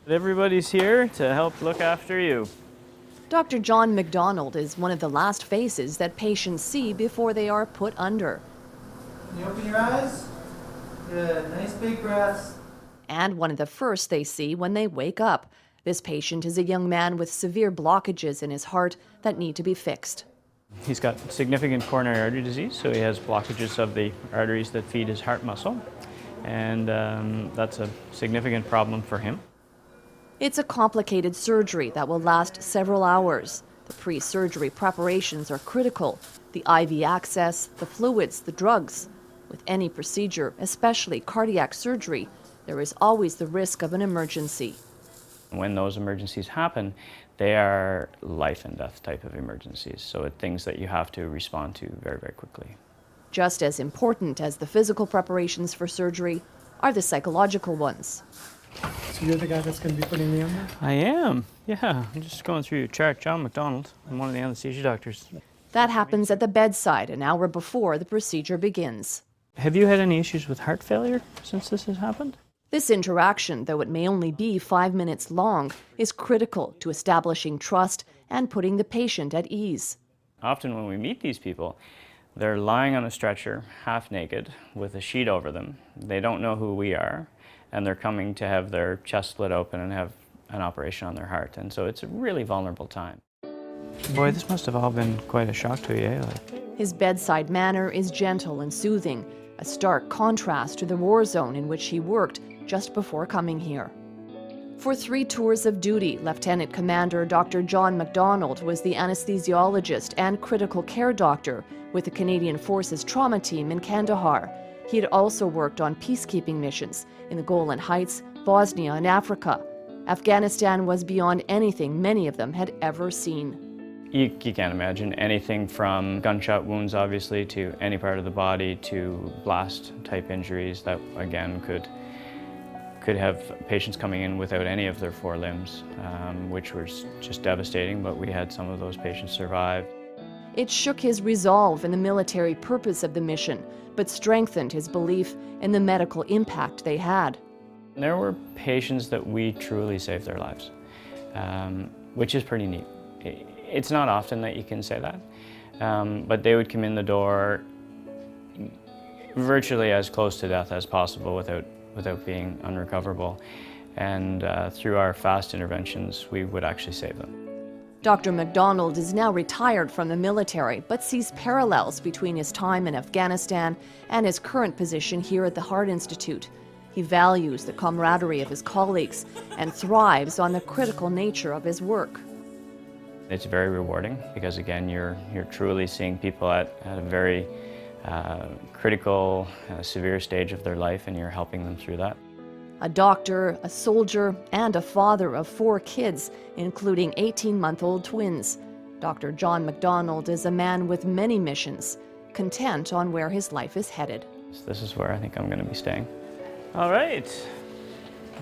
Everybody's here to help look after you. Dr. John Macdonald is one of the last faces that patients see before they are put under. Can you open your eyes? Good. Nice big breaths. And one of the first they see when they wake up. This patient is a young man with severe blockages in his heart that need to be fixed. He's got significant coronary artery disease, so he has blockages of the arteries that feed his heart muscle, and that's a significant problem for him. It's a complicated surgery that will last several hours. The pre-surgery preparations are critical. The IV access, the fluids, the drugs. With any procedure, especially cardiac surgery, there is always the risk of an emergency. When those emergencies happen, they are life and death type of emergencies, so it's things that you have to respond to very, very quickly. Just as important as the physical preparations for surgery are the psychological ones. So you're the guy that's going to be putting me under? I am, yeah. I'm just going through your chart. John Macdonald. I'm one of the anesthesia doctors. That happens at the bedside an hour before the procedure begins. Have you had any issues with heart failure since this has happened? This interaction, though it may only be 5 minutes long, is critical to establishing trust and putting the patient at ease. Often when we meet these people, they're lying on a stretcher, half naked, with a sheet over them. They don't know who we are, and they're coming to have their chest split open and have an operation on their heart. And so it's a really vulnerable time. Boy, this must have all been quite a shock to you, eh? His bedside manner is gentle and soothing, a stark contrast to the war zone in which he worked just before coming here. For 3 tours of duty, Lieutenant Commander Dr. John Macdonald was the anesthesiologist and critical care doctor with the Canadian Forces trauma team in Kandahar. He had also worked on peacekeeping missions in the Golan Heights, Bosnia, and Africa. Afghanistan was beyond anything many of them had ever seen. You can't imagine anything from gunshot wounds, obviously, to any part of the body, to blast-type injuries that, again, could have patients coming in without any of their 4 limbs, which was just devastating, but we had some of those patients survive. It shook his resolve in the military purpose of the mission, but strengthened his belief in the medical impact they had. There were patients that we truly saved their lives, which is pretty neat. It's not often that you can say that, but they would come in the door virtually as close to death as possible without being unrecoverable. And through our fast interventions, we would actually save them. Dr. Macdonald is now retired from the military, but sees parallels between his time in Afghanistan and his current position here at the Heart Institute. He values the camaraderie of his colleagues and thrives on the critical nature of his work. It's very rewarding because, again, you're truly seeing people at a very critical, severe stage of their life, and you're helping them through that. A doctor, a soldier, and a father of 4 kids, including 18-month-old twins. Dr. John Macdonald is a man with many missions, content on where his life is headed. This is where I think I'm going to be staying. All right,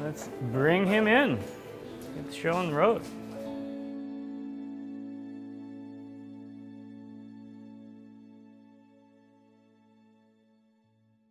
let's bring him in. Get the show on the road.